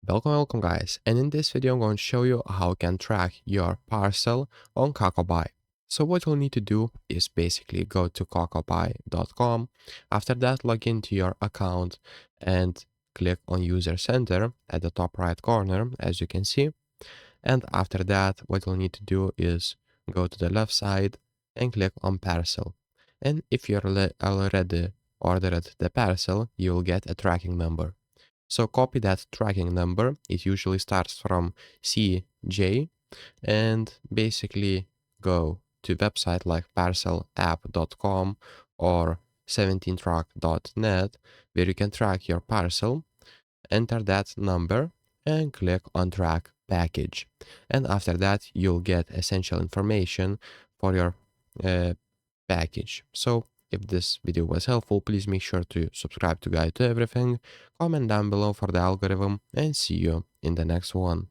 Welcome guys, and in this video I'm going to show you how you can track your parcel on Kakobuy. So what you'll need to do is basically go to kakobuy.com. After that, log into your account and click on User Center at the top right corner, as you can see. And after that, what you'll need to do is go to the left side and click on Parcel. And if you already ordered the parcel, you'll get a tracking number. So copy that tracking number. It usually starts from CJ, and basically go to website like parcelapp.com or 17truck.net, where you can track your parcel. Enter that number and click on track package. And after that, you'll get essential information for your package. So if this video was helpful, please make sure to subscribe to Guide to Everything, comment down below for the algorithm, and see you in the next one.